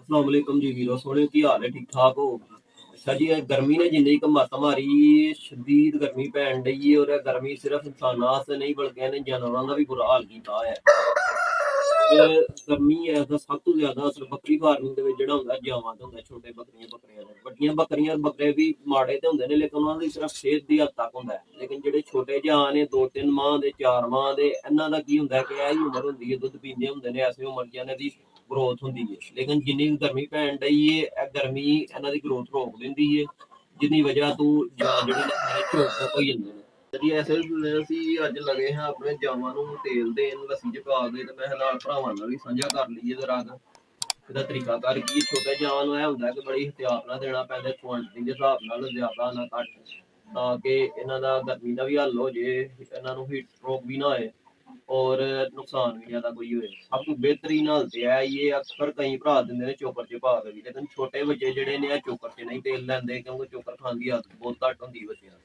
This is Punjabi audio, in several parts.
अस्सलाम वालेकुम जी वीरो सोने की हाल है ठीक ठाक हो। अच्छा जी गर्मी ने जिन्नी क मत्त मारी शदीद गर्मी पैन डई है और गर्मी सिर्फ इंसानां आस्ते नहीं बल्कि इन्हें जानवरां दा भी बुरा हाल कीता है। गर्मी है तो सब तो ज्यादा असर बकरी फार्मिंग दे विच जेहड़ा हुंदा जावां ते हुंदा छोटे बकरियां दा बड्डियां बकरियां बकरे भी माड़े ते हुंदे ने लेकिन उन्हां दी सिर्फ सेहत दी हद तक हुंदा है लेकिन जेहड़े छोटे जां ने 2-3 माह दे 4 माह दे इन्हां दा की हुंदा है कि इही उमर हुंदी है दुद्ध पींदे हुंदे ने ऐसी उमर च इन्हां दी ग्रोथ होंदी है लेकिन जिन्नी गर्मी पैन डई है गर्मी इन्हां दी ग्रोथ रोक दिंदी है जिन्नी वजह तो जेहड़े सारे चोक हो जांदे ने जी ऐसे ਅਸੀਂ ਅੱਜ ਲਗੇ ਹਾਂ ਆਪਣੇ ਜਾਵਾਂ ਨੂੰ ਤੇਲ ਦੇਣ ਲੱਸੀ ਚ ਪਾ ਕੇ ਤੇ ਮੈਂ ਨਾਲ ਭਰਾਵਾਂ ਨਾਲ ਵੀ ਸਾਂਝਾ ਕਰ ਲਈਏ ਜਰਾ ਇਹਦਾ ਤਰੀਕਾਕਾਰ ਕੀ ਛੋਟੇ ਜਾਵਾਂ ਨੂੰ ਇਹ ਹੁੰਦਾ ਕਿ ਬੜੀ ਇhtiyਾਤ ਨਾਲ ਦੇਣਾ ਪੈਂਦਾ ਕੁਆਂਟੀਟੀ ਦੇ ਹਿਸਾਬ ਨਾਲ ਜ਼ਿਆਦਾ ਨਾ ਘੱਟ ਤਾਂ ਕਿ ਇਹਨਾਂ ਦਾ ਗਰਮੀ ਦਾ ਵੀ ਹੱਲ ਹੋ ਜੇ ਇਹਨਾਂ ਨੂੰ ਹੀਟ ਸਟ੍ਰੋਕ ਵੀ ਨਾ ਹੋਏ और नुकसान भी ज्यादा कोई होए सब तो बेहतरीन हालत है ये अक्सर कई भरा दिंदे ने चोकर च पा के लेकिन छोटे बच्चे जेहड़े ने चोकर च नहीं तेल लैंदे क्योंकि चोकर खाने की आदत बहुत घट होंदी बच्चों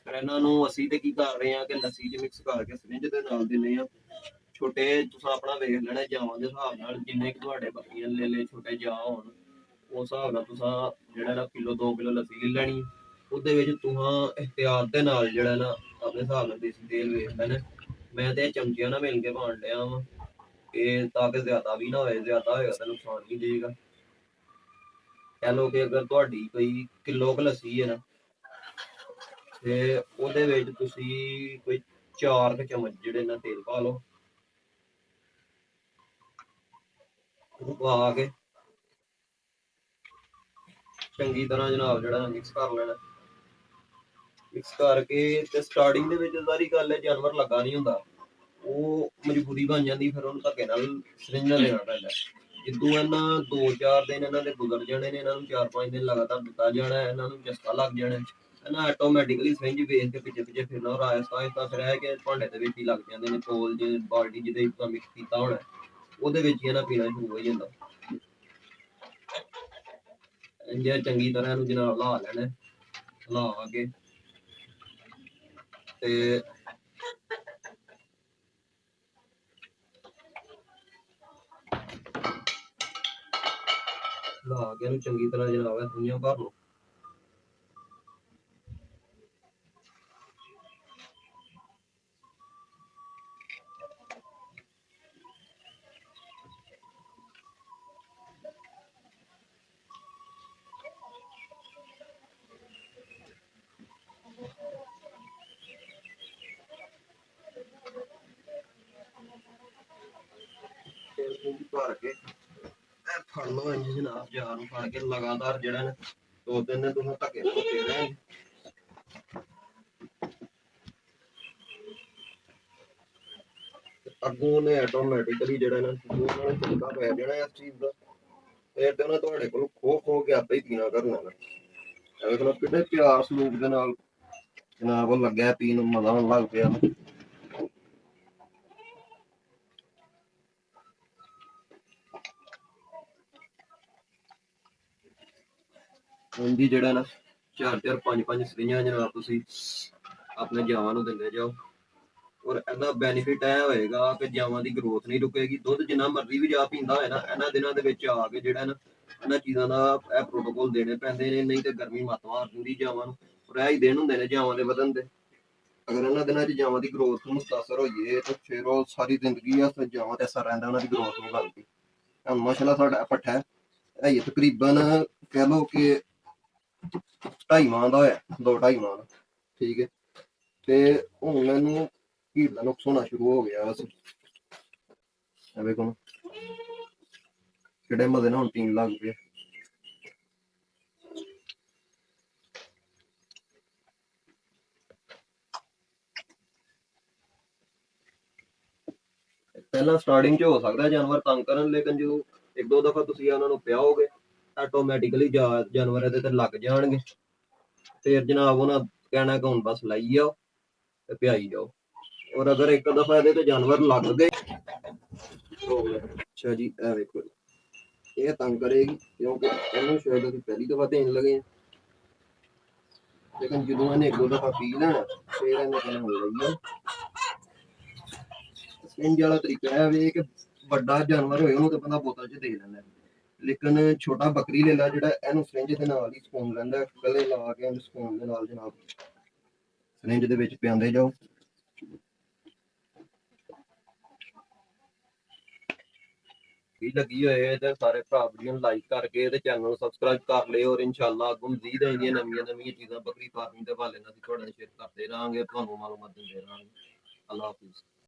फिर इन्हां नूं असीं ते की कर रहे हैं कि लस्सी च मिक्स करके सिरिंज दे नाल दिंदे आ छोटे तुसां अपना वेख लेना जावां दे हिसाब नाल जिन्ने कि तुहाडे बकरियां ले छोटे जा होण उस हिसाब नाल तुसां जेहड़ा ना किलो 2 किलो लस्सी ले लैनी ਉਹਦੇ ਵਿੱਚ ਤੁਹਾਂ ਇhtiyਾਤ ਦੇ ਨਾਲ ਜਿਹੜਾ ਨਾ ਆਪਣੇ ਹਿਸਾਬ ਨਾਲ ਦੇਸੀ ਤੇਲ ਵੇਖ ਲੈਣਾ मैं तो चमचिया ना मिल के पान लिया वा ताकि ज्यादा भी ना हो ज्यादा होगा तो नुकसान भी देगा कह लो कि अगर तुहाडी कोई किलो क लस्सी है ना ते ओहदे विच तुसी कोई 4 चम्मच जेहड़े ना तेल पा लो पा के चंगी तरह जनाब जेहड़ा मिक्स कर लेना मिक्स करके ते स्टार्टिंग दे विच सारी गल है जानवर लगा नहीं हुंदा ਉਹ ਮਜਬੂਰੀ ਬਣ ਜਾਂਦੀ ਫਿਰ ਉਹਨੂੰ ਧੱਕੇ ਨਾਲ ਸਿਰਿੰਜ ਨਾਲ ਦੇਣਾ ਪੈਂਦਾ ਜਿੱਦੋਂ ਇਹਨਾਂ 2-4 ਦਿਨ ਇਹਨਾਂ ਦੇ ਗੁਜ਼ਰ ਜਾਣੇ ਨੇ ਇਹਨਾਂ ਨੂੰ 4-5 ਦਿਨ ਲਗਾਤਾਰ ਦਿੱਤਾ ਜਾਣਾ ਇਹਨਾਂ ਨੂੰ ਚਸਕਾ ਲੱਗ ਜਾਣਾ ਇਹਨਾਂ ਆਟੋਮੈਟਿਕਲੀ ਸਿਰਿੰਜ ਵੇਚ ਕੇ ਪਿੱਛੇ ਪਿੱਛੇ ਫਿਰਨਾ ਔਰ ਆਹਿਸਤਾ ਆਹਿਸਤਾ ਫਿਰ ਹੈ ਕਿ ਭਾਂਡੇ ਦੇ ਵਿੱਚ ਹੀ ਲੱਗ ਜਾਂਦੇ ਨੇ ਕੋਲ ਜੇ ਬਾਲਟੀ ਜਿਹਦੇ ਵਿੱਚ ਮਿਕਸ ਕੀਤਾ ਹੋਣਾ ਉਹਦੇ ਵਿੱਚ ਹੀ ਇਹਨਾਂ ਪੀਣਾ ਸ਼ੁਰੂ ਹੋ ਜਾਂਦਾ ਇੰਜੇ ਚੰਗੀ ਤਰ੍ਹਾਂ ਇਹਨੂੰ ਜਨਾਬ ਲਾ ਲੈਣਾ ਲਾ ਕੇ ਤੇ ਲਾ ਕੇ ਇਹਨੂੰ ਚੰਗੀ ਤਰ੍ਹਾਂ ਜਨਾਬ ਦੁਨੀਆ ਭਰ ਨੂੰ ਭਰ ਕੇ ਫੜ ਲਓ ਇੰਜ ਜਨਾਬ ਜਾਰ ਨੂੰ ਫੜ ਕੇ ਲਗਾਤਾਰ ਜਿਹੜਾ ਨਾ 2-3 ਦਿਨ ਤੁਸੀਂ ਧੱਕੇ ਨਾਲ ਫੇਰਨਾ ਅੱਗੋਂ ਨੇ ਆਟੋਮੈਟਿਕਲੀ ਜਿਹੜਾ ਨਾ ਉਹਨਾਂ ਨੂੰ ਚੰਗਾ ਪੈ ਜਾਣਾ ਇਸ ਚੀਜ਼ ਦਾ ਫਿਰ ਤੇ ਉਹਨਾਂ ਤੁਹਾਡੇ ਕੋਲ ਖੋ ਕੇ ਆਪੇ ਹੀ ਪੀਣਾ ਕਰਨਾ ਐਵੇਂ ਕੋਲ ਕਿੰਨੇ ਪਿਆਰ ਸਲੂਕ ਦੇ ਨਾਲ ਜਨਾਬ ਉਹ ਲੱਗਿਆ ਪੀਣ ਨੂੰ ਮਜ਼ਾ ਆਉਣ ਲੱਗ ਪਿਆ ਜਿਹੜਾ ਨਾ 4-4 5-5 ਸਰਿੰਜਾਂ ਜਨਾਬ ਤੁਸੀਂ ਆਪਣੇ ਜਾਵਾਂ ਨੂੰ ਦਿੰਦੇ ਜਾਓ ਔਰ ਇਹਦਾ ਬੈਨੀਫਿਟ ਇਹ ਹੋਏਗਾ ਕਿ ਜਾਵਾਂ ਦੀ ਗਰੋਥ ਨਹੀਂ ਰੁਕੇਗੀ ਦੁੱਧ ਜਿੰਨਾ ਮਰਜ਼ੀ ਵੀ ਜਾ ਪੀਂਦਾ ਹੋਏ ਨਾ ਇਹਨਾਂ ਦਿਨਾਂ ਦੇ ਵਿੱਚ ਆ ਕੇ ਜਿਹੜਾ ਨਾ ਇਹਨਾਂ ਚੀਜ਼ਾਂ ਦਾ ਇਹ ਪ੍ਰੋਟੋਕੋਲ ਦੇਣੇ ਪੈਂਦੇ ਨੇ ਨਹੀਂ ਤੇ ਗਰਮੀ ਮੱਤ ਮਾਰ ਦਿੰਦੀ ਜਾਵਾਂ ਨੂੰ ਔਰ ਇਹ ਹੀ ਦਿਨ ਹੁੰਦੇ ਨੇ ਜਾਵਾਂ ਦੇ ਵਧਣ ਦੇ ਅਗਰ ਇਹਨਾਂ ਦਿਨਾਂ 'ਚ ਜਾਵਾਂ ਦੀ ਗਰੋਥ ਨੂੰ ਮੁਤਾਸਰ ਹੋਈਏ ਤਾਂ ਫਿਰ ਉਹ ਸਾਰੀ ਜ਼ਿੰਦਗੀ ਆ ਜਾਵਾਂ ਤੇ ਅਸਰ ਰਹਿੰਦਾ ਉਹਨਾਂ ਦੀ ਗਰੋਥ ਨੂੰ ਕਰਦੀ ਹੁਣ ਮਾਸ਼ਾਅੱਲਾ ਸਾਡਾ ਪੱਠਾ ਹੈ ਇਹ ਤਕਰੀਬਨ ਕਹਿ ਲਓ ਕਿ 2.5 ਮਾਹ ਦਾ ਹੋਇਆ 2-2.5 ਮਾਹ ਦਾ ਠੀਕ ਹੈ ਤੇ ਹੁਣ ਮੈਨੂੰ ਹੀਟ ਦਾ ਨੁਕਸ ਹੋਣਾ ਸ਼ੁਰੂ ਹੋ ਗਿਆ ਬਸ ਇਹ ਵੇਖੋ ਕਿਹੜੇ ਮਜ਼ੇ ਨਾਲ ਹੁਣ ਪੀਣ ਲੱਗ ਪਏ ਪਹਿਲਾਂ ਸਟਾਰਟਿੰਗ 'ਚ ਹੋ ਸਕਦਾ ਜਾਨਵਰ ਤੰਗ ਕਰਨ ਲੇਕਿਨ ਜੋ 1-2 ਦਫਾ ਤੁਸੀਂ ਉਹਨਾਂ ਨੂੰ ਪਿਆਓਗੇ ਆਟੋਮੈਟਿਕਲੀ ਜਾਨਵਰ ਇਹਦੇ ਤੇ ਲੱਗ ਜਾਣਗੇ ਫਿਰ ਜਨਾਬ ਉਹਨਾਂ ਕਹਿਣਾ ਕਿ ਹੁਣ ਬਸ ਲਾਈ ਜਾਓ ਤੇ ਪਿਆਈ ਜਾਓ ਔਰ ਅਗਰ ਇੱਕ ਦਫਾ ਇਹਦੇ ਤੇ ਜਾਨਵਰ ਲੱਗ ਗਏ ਅੱਛਾ ਜੀ ਇਹ ਵੇਖੋ ਇਹ ਤੰਗ ਕਰੇਗੀ ਕਿਉਂਕਿ ਇਹਨੂੰ ਸ਼ਾਇਦ ਅਸੀਂ ਪਹਿਲੀ ਦਫਾ ਦੇਣ ਲੱਗੇ ਲੇਕਿਨ ਜਦੋਂ ਇਹਨੇ 1-2 ਦਫਾ ਪੀ ਲੈਣਾ ਫਿਰ ਇਹਨੇ ਕਹਿਣਾ ਹੋ ਰਹੀ ਸਿੰਜ ਵਾਲਾ ਤਰੀਕਾ ਹੈ ਵੀ ਕਿ ਵੱਡਾ ਜਾਨਵਰ ਹੋਏ ਉਹਨੂੰ ਤਾਂ ਬੰਦਾ ਬੋਤਲ 'ਚ ਦੇ ਲੈਂਦਾ ਲੇਕਿਨ ਛੋਟਾ ਬੱਕਰੀ ਲੈ ਲਾ ਜਿਹੜਾ ਇਹਨੂੰ ਸਿਰਿੰਜ ਦੇ ਨਾਲ ਹੀ ਸਕੂਨ ਲੈਂਦਾ, ਗਲੇ ਲਾ ਕੇ ਇਹਨੂੰ ਸਕੂਨ ਦੇ ਨਾਲ ਜਨਾਬ ਸਿਰਿੰਜ ਦੇ ਵਿੱਚ ਪਿਆਉਂਦੇ ਜਾਓ। ਵੀ ਲੱਗੀ ਹੋਏ ਤੇ ਸਾਰੇ ਭਰਾ ਵੀਡੀਓ ਨੂੰ ਲਾਈਕ ਕਰਕੇ ਤੇ ਚੈਨਲ ਨੂੰ ਸਬਸਕ੍ਰਾਈਬ ਕਰ ਲਿਓ, ਔਰ ਇਨਸ਼ਾਅੱਲਾ ਅੱਗੋਂ ਮਜ਼ੀਦ ਇਹਦੀਆਂ ਨਵੀਆਂ ਚੀਜ਼ਾਂ ਬੱਕਰੀ ਫਾਰਮਿੰਗ ਦੇ ਹਵਾਲੇ ਨਾਲ ਤੁਹਾਡੇ ਨਾਲ ਸ਼ੇਅਰ ਕਰਦੇ ਰਹਾਂਗੇ, ਤੁਹਾਨੂੰ ਮਾਲੂਮਾਤ ਦਿੰਦੇ ਰਹਾਂਗੇ। ਅੱਲਾਹ ਹਾਫਿਜ਼।